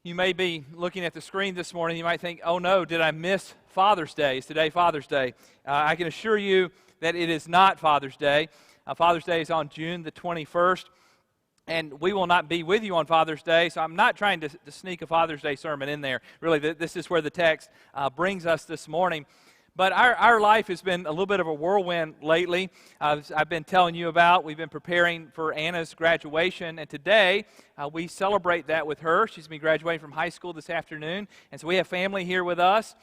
You may be looking at the screen this morning. You might think, oh no, did I miss Father's Day? Is today Father's Day? I can assure you that it is not Father's Day. Father's Day is on June the 21st, and we will not be with you on Father's Day, so I'm not trying to sneak a Father's Day sermon in there. Really, this is where the text brings us this morning. But our life has been a little bit of a whirlwind lately. I've been telling you about, we've been preparing for Anna's graduation, and today we celebrate that with her. She's going to be graduating from high school this afternoon, and so we have family here with us.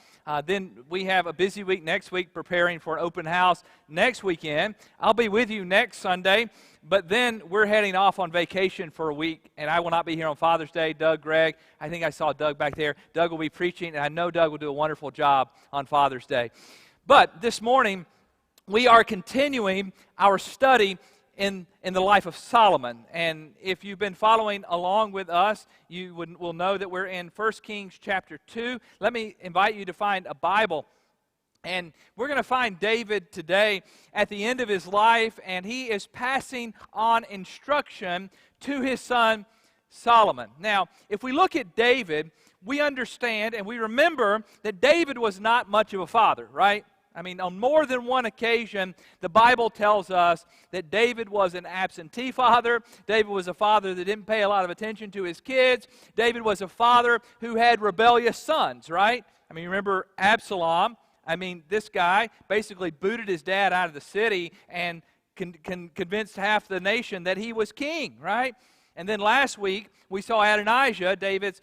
Then we have a busy week next week preparing for an open house next weekend. I'll be with you next Sunday, but then we're heading off on vacation for a week, and I will not be here on Father's Day. Doug, Greg, I think I saw Doug back there. Doug will be preaching, and I know Doug will do a wonderful job on Father's Day. But this morning, we are continuing our study in the life of Solomon. And if you've been following along with us, you will know that we're in 1 Kings chapter 2. Let me invite you to find a Bible. And we're going to find David today at the end of his life, and he is passing on instruction to his son Solomon. Now, if we look at David, we understand and we remember that David was not much of a father, right? I mean, on more than one occasion, the Bible tells us that David was an absentee father. David was a father that didn't pay a lot of attention to his kids. David was a father who had rebellious sons, right? I mean, remember Absalom? I mean, this guy basically booted his dad out of the city and convinced half the nation that he was king, right? And then last week, we saw Adonijah, David's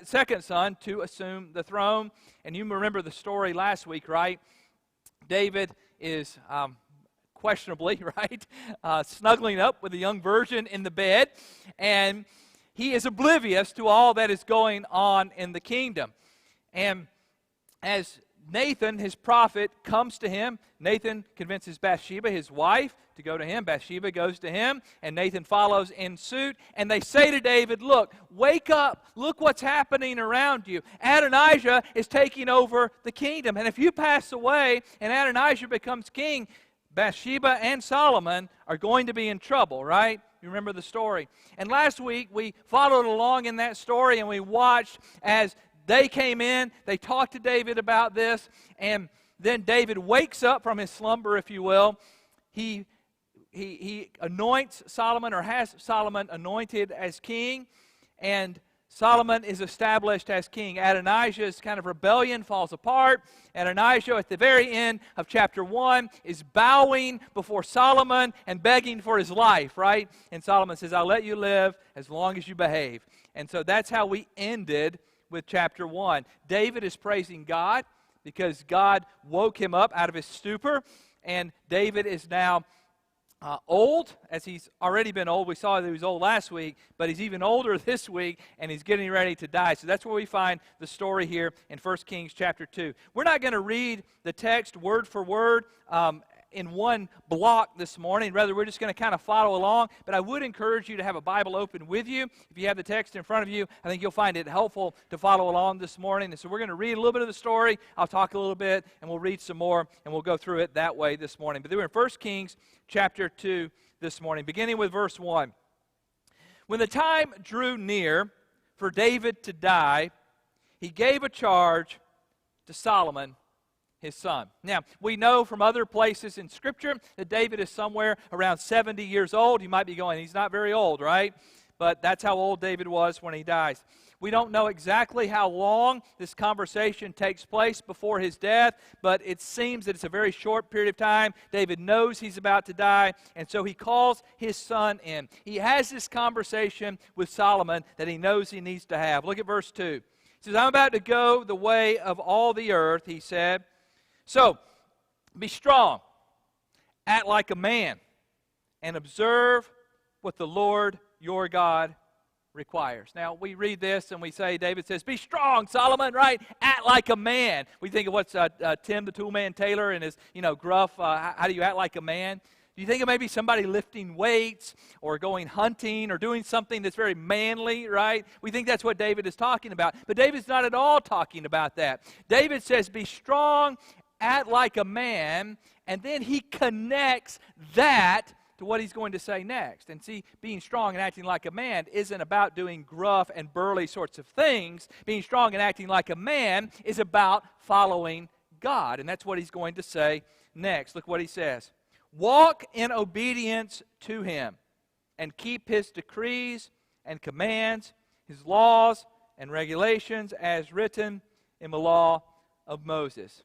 second son, to assume the throne. And you remember the story last week, right? David is questionably, right, snuggling up with a young virgin in the bed, and he is oblivious to all that is going on in the kingdom. And as Nathan, his prophet, comes to him, Nathan convinces Bathsheba, his wife, to go to him. Bathsheba goes to him, and Nathan follows in suit. And they say to David, look, wake up. Look what's happening around you. Adonijah is taking over the kingdom. And if you pass away and Adonijah becomes king, Bathsheba and Solomon are going to be in trouble, right? You remember the story. And last week, we followed along in that story, and we watched as they came in, they talked to David about this, and then David wakes up from his slumber, if you will. He anoints Solomon, or has Solomon anointed as king, and Solomon is established as king. Adonijah's kind of rebellion falls apart. Adonijah, at the very end of chapter 1, is bowing before Solomon and begging for his life, right? And Solomon says, I'll let you live as long as you behave. And so that's how we ended with chapter 1. David is praising God because God woke him up out of his stupor, and David is now old, as he's already been old. We saw that he was old last week, but he's even older this week, and he's getting ready to die. So that's where we find the story here in 1 Kings chapter 2. We're not going to read the text word for word in one block this morning. Rather, we're just going to kind of follow along. But I would encourage you to have a Bible open with you. If you have the text in front of you, I think you'll find it helpful to follow along this morning. And so we're going to read a little bit of the story. I'll talk a little bit, and we'll read some more, and we'll go through it that way this morning. But we're in 1 Kings chapter 2 this morning, beginning with verse 1. When the time drew near for David to die, he gave a charge to Solomon, his son. Now, we know from other places in Scripture that David is somewhere around 70 years old. You might be going, he's not very old, right? But that's how old David was when he dies. We don't know exactly how long this conversation takes place before his death, but it seems that it's a very short period of time. David knows he's about to die, and so he calls his son in. He has this conversation with Solomon that he knows he needs to have. Look at verse 2. He says, I'm about to go the way of all the earth, he said. So, be strong, act like a man, and observe what the Lord your God requires. Now, we read this and we say, David says, be strong, Solomon, right? Act like a man. We think of what's Tim the Toolman Taylor and his, gruff, how do you act like a man? Do you think of maybe somebody lifting weights or going hunting or doing something that's very manly, right? We think that's what David is talking about. But David's not at all talking about that. David says, be strong, act like a man, and then he connects that to what he's going to say next. And see, being strong and acting like a man isn't about doing gruff and burly sorts of things. Being strong and acting like a man is about following God. And that's what he's going to say next. Look what he says. Walk in obedience to him and keep his decrees and commands, his laws and regulations as written in the law of Moses.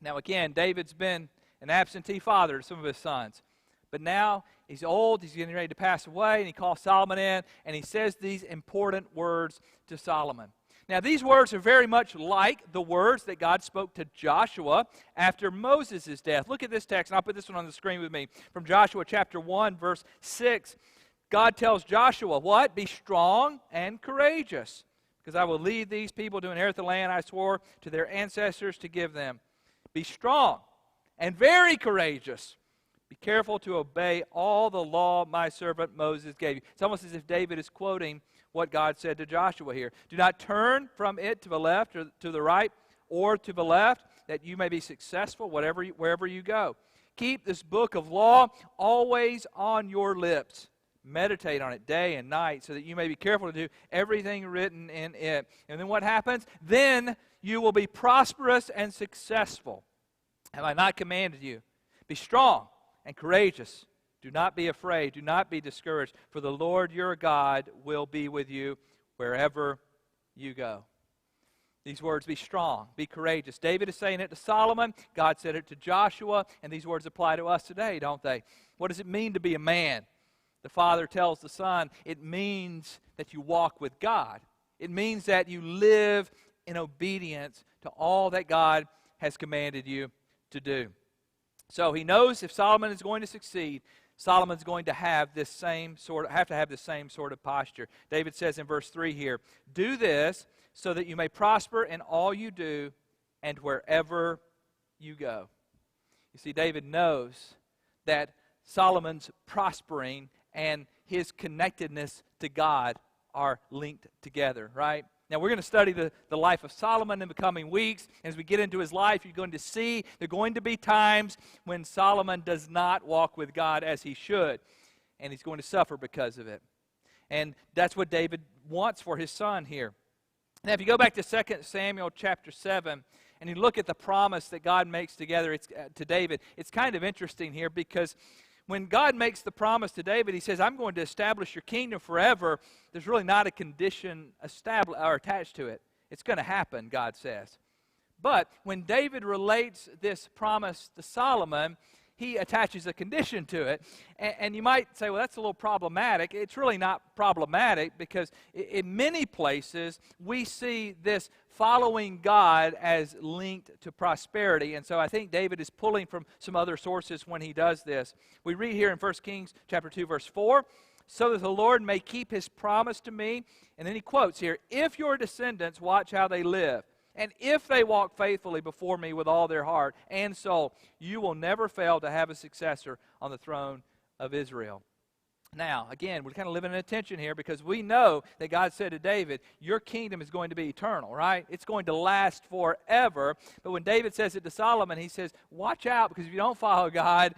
Now again, David's been an absentee father to some of his sons. But now he's old, he's getting ready to pass away, and he calls Solomon in, and he says these important words to Solomon. Now these words are very much like the words that God spoke to Joshua after Moses' death. Look at this text, and I'll put this one on the screen with me. From Joshua chapter 1, verse 6. God tells Joshua, what? Be strong and courageous, because I will lead these people to inherit the land I swore to their ancestors to give them. Be strong and very courageous. Be careful to obey all the law my servant Moses gave you. It's almost as if David is quoting what God said to Joshua here. Do not turn from it to the left or to the right or to the left, that you may be successful wherever you go. Keep this book of law always on your lips. Meditate on it day and night so that you may be careful to do everything written in it. And then what happens? Then you will be prosperous and successful. Have I not commanded you? Be strong and courageous. Do not be afraid. Do not be discouraged. For the Lord your God will be with you wherever you go. These words, be strong, be courageous. David is saying it to Solomon. God said it to Joshua. And these words apply to us today, don't they? What does it mean to be a man? The father tells the son, it means that you walk with God. It means that you live in obedience to all that God has commanded you to do. So he knows if Solomon is going to succeed, Solomon's going to have this same sort of posture. David says in verse 3 here, do this so that you may prosper in all you do and wherever you go. You see, David knows that Solomon's prospering and his connectedness to God are linked together, right? Now, we're going to study the life of Solomon in the coming weeks. As we get into his life, you're going to see there are going to be times when Solomon does not walk with God as he should, and he's going to suffer because of it. And that's what David wants for his son here. Now, if you go back to 2 Samuel chapter 7, and you look at the promise that God makes to David, it's kind of interesting here because when God makes the promise to David, he says, I'm going to establish your kingdom forever. There's really not a condition attached to it. It's going to happen, God says. But when David relates this promise to Solomon, he attaches a condition to it. And you might say, well, that's a little problematic. It's really not problematic because in many places we see this following God as linked to prosperity. And so I think David is pulling from some other sources when he does this. We read here in 1 Kings chapter 2, verse 4, so that the Lord may keep his promise to me. And then he quotes here, if your descendants watch how they live, and if they walk faithfully before me with all their heart and soul, you will never fail to have a successor on the throne of Israel. Now, again, we're kind of living in a tension here because we know that God said to David, your kingdom is going to be eternal, right? It's going to last forever. But when David says it to Solomon, he says, watch out because if you don't follow God,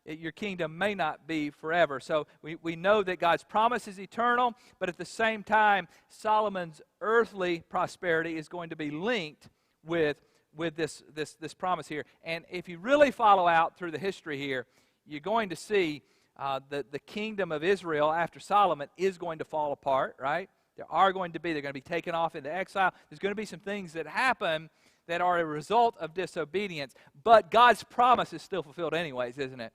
your kingdom may not be forever. So we know that God's promise is eternal, but at the same time, Solomon's earthly prosperity is going to be linked with this promise here. And if you really follow out through the history here, you're going to see the kingdom of Israel after Solomon is going to fall apart, right? They're going to be taken off into exile. There's going to be some things that happen that are a result of disobedience. But God's promise is still fulfilled anyways, isn't it?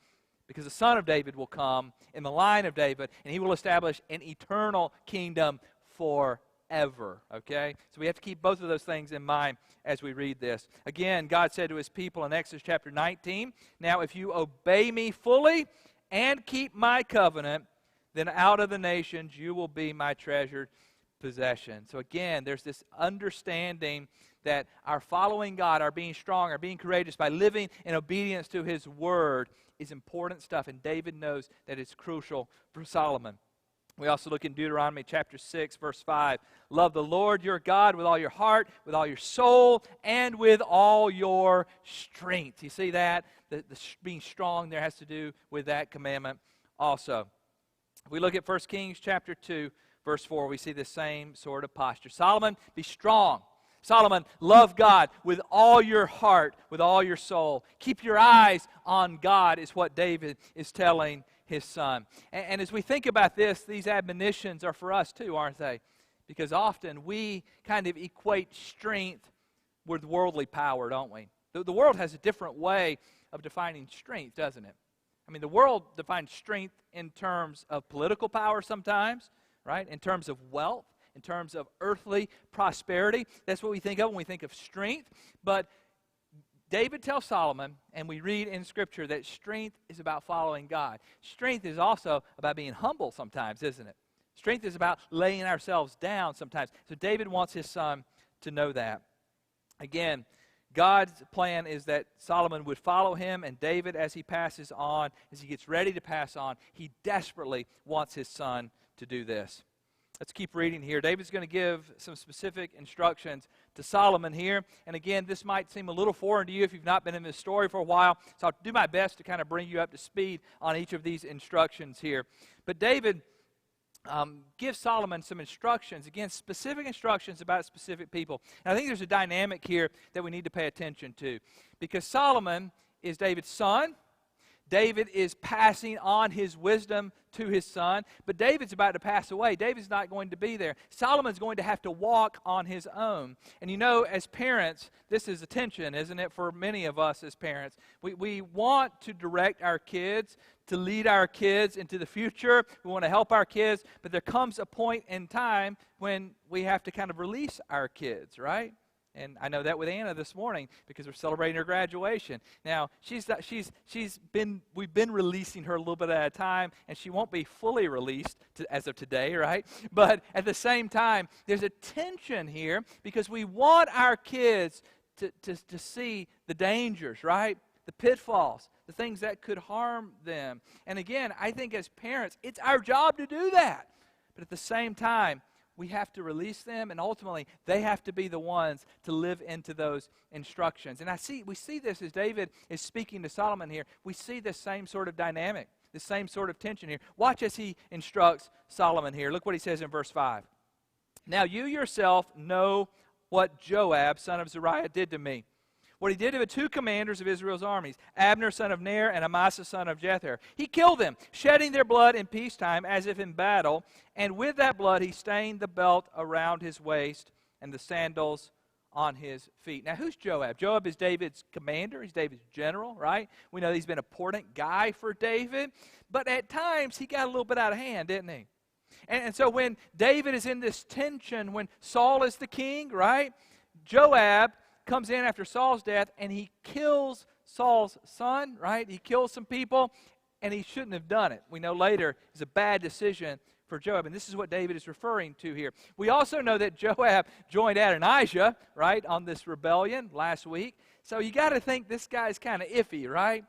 Because the son of David will come in the line of David, and he will establish an eternal kingdom forever, okay? So we have to keep both of those things in mind as we read this. Again, God said to his people in Exodus chapter 19, now if you obey me fully and keep my covenant, then out of the nations you will be my treasured possession. So again, there's this understanding that our following God, our being strong, our being courageous by living in obedience to his word is important stuff, and David knows that it's crucial for Solomon. We also look in Deuteronomy chapter 6, verse 5. Love the Lord your God with all your heart, with all your soul, and with all your strength. You see that? The being strong there has to do with that commandment also. If we look at 1 Kings chapter 2, verse 4, we see the same sort of posture. Solomon, be strong. Solomon, love God with all your heart, with all your soul. Keep your eyes on God is what David is telling his son. And as we think about this, these admonitions are for us too, aren't they? Because often we kind of equate strength with worldly power, don't we? The world has a different way of defining strength, doesn't it? I mean, the world defines strength in terms of political power sometimes, right? In terms of wealth, in terms of earthly prosperity. That's what we think of when we think of strength. But David tells Solomon, and we read in Scripture, that strength is about following God. Strength is also about being humble sometimes, isn't it? Strength is about laying ourselves down sometimes. So David wants his son to know that. Again, God's plan is that Solomon would follow him, and David, as he passes on, as he gets ready to pass on, he desperately wants his son to do this. Let's keep reading here. David's going to give some specific instructions to Solomon here. And again, this might seem a little foreign to you if you've not been in this story for a while. So I'll do my best to kind of bring you up to speed on each of these instructions here. But David gives Solomon some instructions, again, specific instructions about specific people. And I think there's a dynamic here that we need to pay attention to. Because Solomon is David's son. David is passing on his wisdom to his son, but David's about to pass away. David's not going to be there. Solomon's going to have to walk on his own. And you know, as parents, this is a tension, isn't it, for many of us as parents? We want to direct our kids, to lead our kids into the future. We want to help our kids, but there comes a point in time when we have to kind of release our kids, right? And I know that with Anna this morning because we're celebrating her graduation. Now, we've been releasing her a little bit at a time, and she won't be fully released as of today, right? But at the same time, there's a tension here because we want our kids to see the dangers, right? The pitfalls, the things that could harm them. And again, I think as parents, it's our job to do that. But at the same time, we have to release them, and ultimately, they have to be the ones to live into those instructions. And we see this as David is speaking to Solomon here. We see this same sort of dynamic, the same sort of tension here. Watch as he instructs Solomon here. Look what he says in verse 5. Now you yourself know what Joab, son of Zeruiah, did to me. What he did to the two commanders of Israel's armies, Abner, son of Ner, and Amasa, son of Jether. He killed them, shedding their blood in peacetime as if in battle, and with that blood he stained the belt around his waist and the sandals on his feet. Now, who's Joab? Joab is David's commander. He's David's general, right? We know he's been an important guy for David, but at times he got a little bit out of hand, didn't he? And so when David is in this tension, when Saul is the king, right? Joab comes in after Saul's death, and he kills Saul's son, right? He kills some people, and he shouldn't have done it. We know later it's a bad decision for Joab, and this is what David is referring to here. We also know that Joab joined Adonijah, right, on this rebellion last week. So you got to think this guy's kind of iffy, right?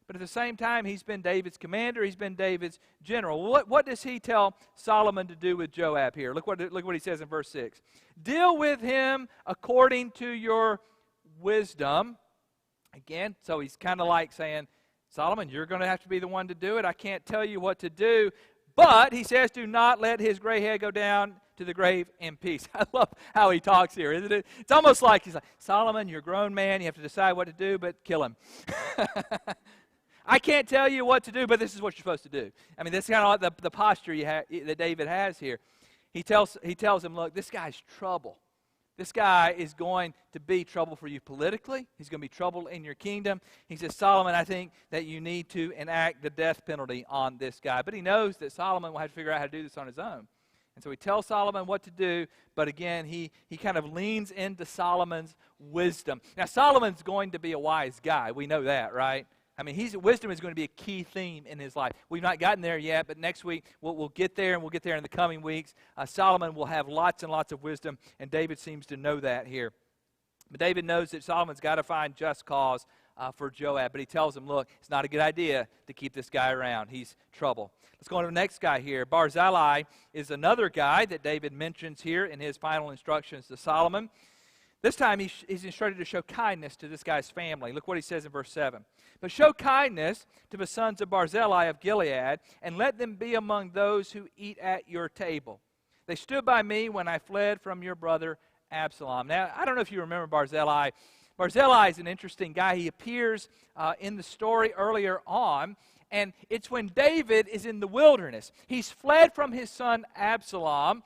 But at the same time, he's been David's commander. He's been David's general. What does he tell Solomon to do with Joab here? Look what he says in verse 6. Deal with him according to your wisdom. Again, so he's kind of like saying, Solomon, you're going to have to be the one to do it. I can't tell you what to do. But, he says, do not let his gray head go down to the grave in peace. I love how he talks here, isn't it? It's almost like he's like, Solomon, you're a grown man. You have to decide what to do, but kill him. I can't tell you what to do, but this is what you're supposed to do. I mean, that's kind of like the posture that David has here. He tells him, look, this guy's trouble. This guy is going to be trouble for you politically. He's going to be trouble in your kingdom. He says, Solomon, I think that you need to enact the death penalty on this guy. But he knows that Solomon will have to figure out how to do this on his own. And so he tells Solomon what to do, but again, he kind of leans into Solomon's wisdom. Now, Solomon's going to be a wise guy. We know that, right? I mean, wisdom is going to be a key theme in his life. We've not gotten there yet, but next week we'll get there, and we'll get there in the coming weeks. Solomon will have lots and lots of wisdom, and David seems to know that here. But David knows that Solomon's got to find just cause for Joab, but he tells him, look, it's not a good idea to keep this guy around. He's trouble. Let's go on to the next guy here. Barzillai is another guy that David mentions here in his final instructions to Solomon. This time he's instructed to show kindness to this guy's family. Look what he says in verse 7. But show kindness to the sons of Barzillai of Gilead, and let them be among those who eat at your table. They stood by me when I fled from your brother Absalom. Now, I don't know if you remember Barzillai. Barzillai is an interesting guy. He appears in the story earlier on, and it's when David is in the wilderness. He's fled from his son Absalom,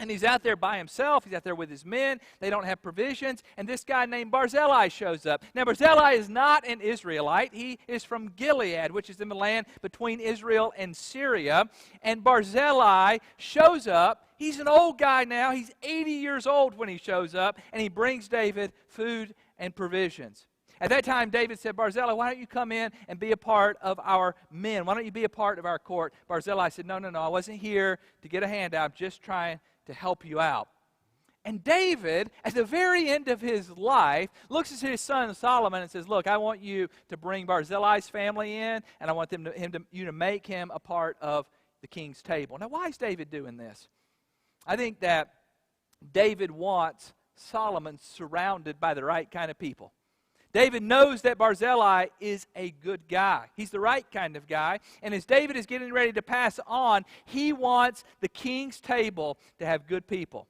and he's out there by himself. He's out there with his men. They don't have provisions. And this guy named Barzillai shows up. Now, Barzillai is not an Israelite. He is from Gilead, which is in the land between Israel and Syria. And Barzillai shows up. He's an old guy now. He's 80 years old when he shows up. And he brings David food and provisions. At that time, David said, Barzillai, why don't you come in and be a part of our men? Why don't you be a part of our court? Barzillai said, no, I wasn't here to get a handout. I'm just trying to help you out. And David, at the very end of his life, looks at his son Solomon and says, look, I want you to bring Barzillai's family in, and I want you to make him a part of the king's table. Now, why is David doing this? I think that David wants Solomon surrounded by the right kind of people. David knows that Barzillai is a good guy. He's the right kind of guy. And as David is getting ready to pass on, he wants the king's table to have good people.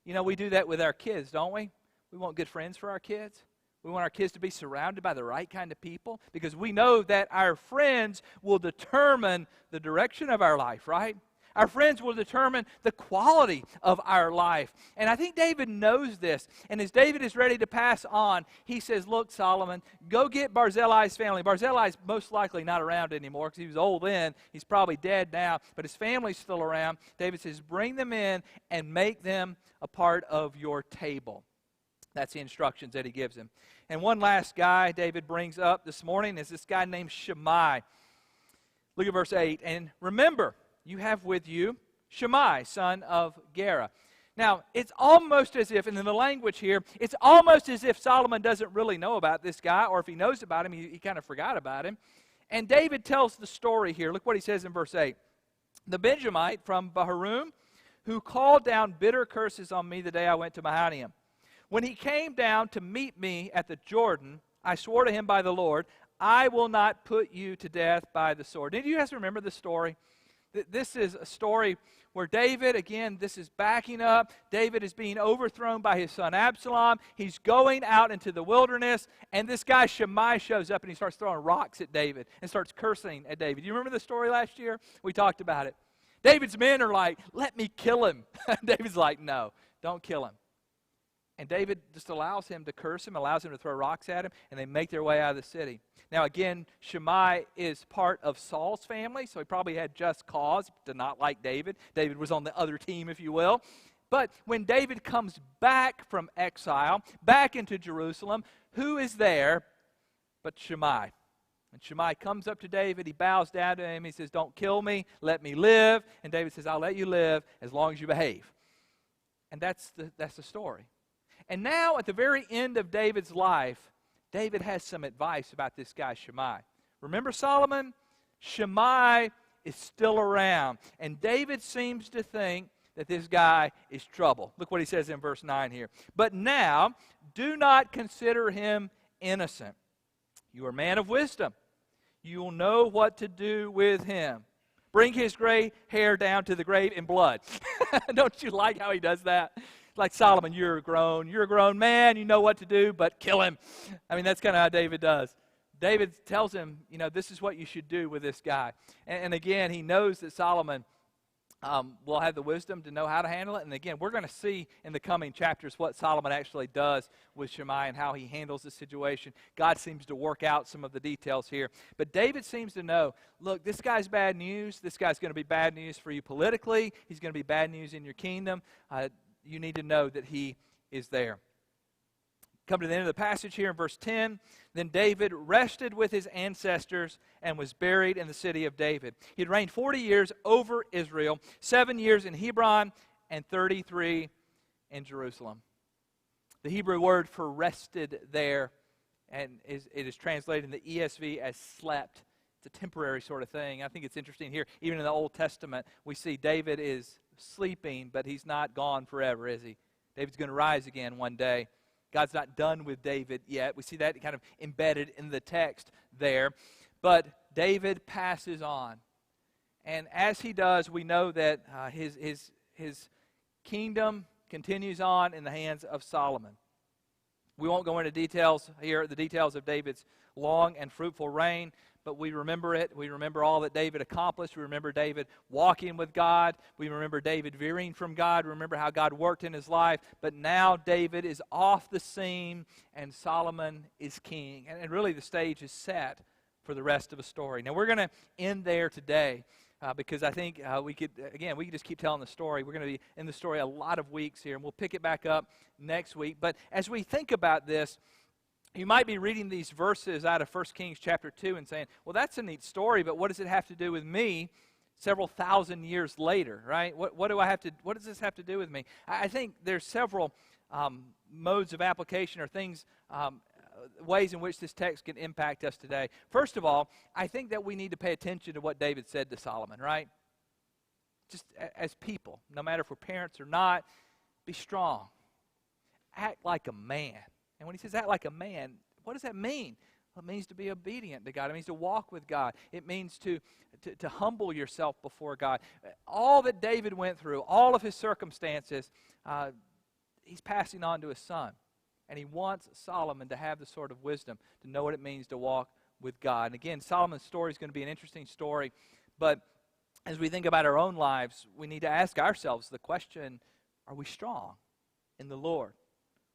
You know, we do that with our kids, don't we? We want good friends for our kids. We want our kids to be surrounded by the right kind of people because we know that our friends will determine the direction of our life, right? Our friends will determine the quality of our life. And I think David knows this. And as David is ready to pass on, he says, look, Solomon, go get Barzillai's family. Barzillai's most likely not around anymore because he was old then. He's probably dead now, but his family's still around. David says, bring them in and make them a part of your table. That's the instructions that he gives him. And one last guy David brings up this morning is this guy named Shammai. Look at verse 8. And remember, you have with you Shammai, son of Gera. Now, it's almost as if, and in the language here, it's almost as if Solomon doesn't really know about this guy, or if he knows about him, he kind of forgot about him. And David tells the story here. Look what he says in verse 8. The Benjamite from Bahurim, who called down bitter curses on me the day I went to Mahanaim. When he came down to meet me at the Jordan, I swore to him by the Lord, I will not put you to death by the sword. Did you guys remember this story? This is a story where David, again, this is backing up. David is being overthrown by his son Absalom. He's going out into the wilderness, and this guy Shammai shows up, and he starts throwing rocks at David and starts cursing at David. You remember the story last year? We talked about it. David's men are like, let me kill him. David's like, no, don't kill him. And David just allows him to curse him, allows him to throw rocks at him, and they make their way out of the city. Now again, Shammai is part of Saul's family, so he probably had just cause to not like David. David was on the other team, if you will. But when David comes back from exile, back into Jerusalem, who is there but Shammai? And Shammai comes up to David, he bows down to him, he says, don't kill me, let me live. And David says, I'll let you live as long as you behave. And that's the story. And now, at the very end of David's life, David has some advice about this guy, Shammai. Remember Solomon? Shammai is still around. And David seems to think that this guy is trouble. Look what he says in verse 9 here. But now, do not consider him innocent. You are a man of wisdom. You will know what to do with him. Bring his gray hair down to the grave in blood. Don't you like how he does that? Like Solomon, you're a grown man, you know what to do, but kill him. I mean, that's kind of how David does. David tells him, you know, this is what you should do with this guy. And again, he knows that Solomon will have the wisdom to know how to handle it. And again, we're going to see in the coming chapters what Solomon actually does with Shammai and how he handles the situation. God seems to work out some of the details here. But David seems to know, look, this guy's bad news. This guy's going to be bad news for you politically. He's going to be bad news in your kingdom. You need to know that he is there. Come to the end of the passage here in verse 10. Then David rested with his ancestors and was buried in the city of David. He had reigned 40 years over Israel, 7 years in Hebron, and 33 in Jerusalem. The Hebrew word for rested there, and it is translated in the ESV as slept. It's a temporary sort of thing. I think it's interesting here. Even in the Old Testament, we see David is sleeping, but he's not gone forever, is he? David's going to rise again one day. God's not done with David yet. We see that kind of embedded in the text there. But David passes on. And as he does, we know that his kingdom continues on in the hands of Solomon. We won't go into details here, the details of David's long and fruitful reign, but we remember it. We remember all that David accomplished. We remember David walking with God. We remember David veering from God. We remember how God worked in his life. But now David is off the scene, and Solomon is king. And really the stage is set for the rest of the story. Now we're going to end there today. Because I think we could just keep telling the story. We're going to be in the story a lot of weeks here, and we'll pick it back up next week. But as we think about this, you might be reading these verses out of 1 Kings chapter 2 and saying, well, that's a neat story, but what does it have to do with me several thousand years later, right? What does this have to do with me? I think there's several modes of application or things, ways in which this text can impact us today. First of all, I think that we need to pay attention to what David said to Solomon, right? Just as people, no matter if we're parents or not, be strong. Act like a man. And when he says act like a man, what does that mean? Well, it means to be obedient to God. It means to walk with God. It means to humble yourself before God. All that David went through, all of his circumstances, he's passing on to his son. And he wants Solomon to have the sort of wisdom to know what it means to walk with God. And again, Solomon's story is going to be an interesting story. But as we think about our own lives, we need to ask ourselves the question, are we strong in the Lord?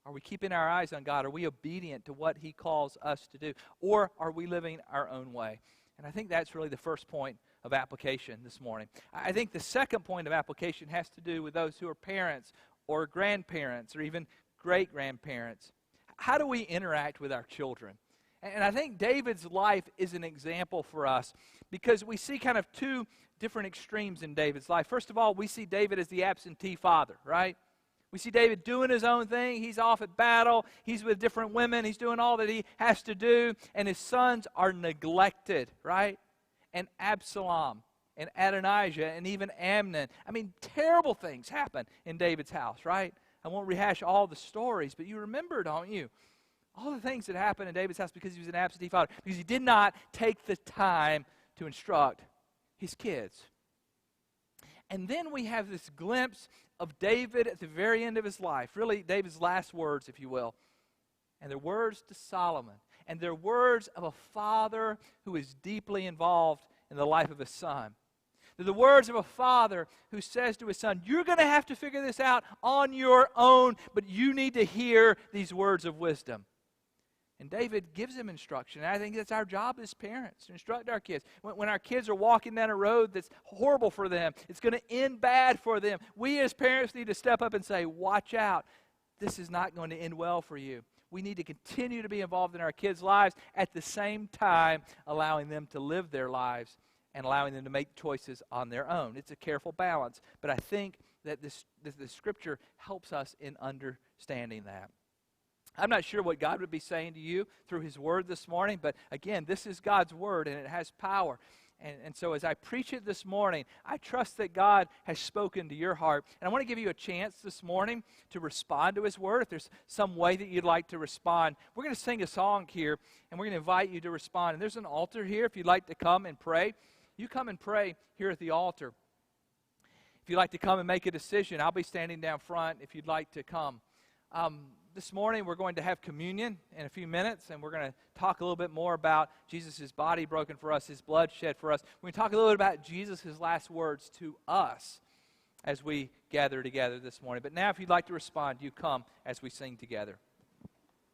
Are we keeping our eyes on God? Are we obedient to what he calls us to do? Or are we living our own way? And I think that's really the first point of application this morning. I think the second point of application has to do with those who are parents or grandparents or even great-grandparents. How do we interact with our children? And I think David's life is an example for us because we see kind of two different extremes in David's life. First of all, we see David as the absentee father, right? We see David doing his own thing. He's off at battle. He's with different women. He's doing all that he has to do. And his sons are neglected, right? And Absalom and Adonijah and even Amnon. I mean, terrible things happen in David's house, right? I won't rehash all the stories, but you remember, don't you? All the things that happened in David's house because he was an absentee father, because he did not take the time to instruct his kids. And then we have this glimpse of David at the very end of his life, really David's last words, if you will. And they're words to Solomon. And they're words of a father who is deeply involved in the life of his son. They're the words of a father who says to his son, you're going to have to figure this out on your own, but you need to hear these words of wisdom. And David gives him instruction. And I think that's our job as parents, to instruct our kids. When our kids are walking down a road that's horrible for them, it's going to end bad for them, we as parents need to step up and say, watch out. This is not going to end well for you. We need to continue to be involved in our kids' lives at the same time allowing them to live their lives and allowing them to make choices on their own. It's a careful balance, but I think that the Scripture helps us in understanding that. I'm not sure what God would be saying to you through His Word this morning, but again, this is God's Word, and it has power. And so as I preach it this morning, I trust that God has spoken to your heart. And I want to give you a chance this morning to respond to His Word. If there's some way that you'd like to respond, we're going to sing a song here, and we're going to invite you to respond. And there's an altar here if you'd like to come and pray. You come and pray here at the altar. If you'd like to come and make a decision, I'll be standing down front if you'd like to come. This morning we're going to have communion in a few minutes, and we're going to talk a little bit more about Jesus' body broken for us, His blood shed for us. We're going to talk a little bit about Jesus' last words to us as we gather together this morning. But now if you'd like to respond, you come as we sing together.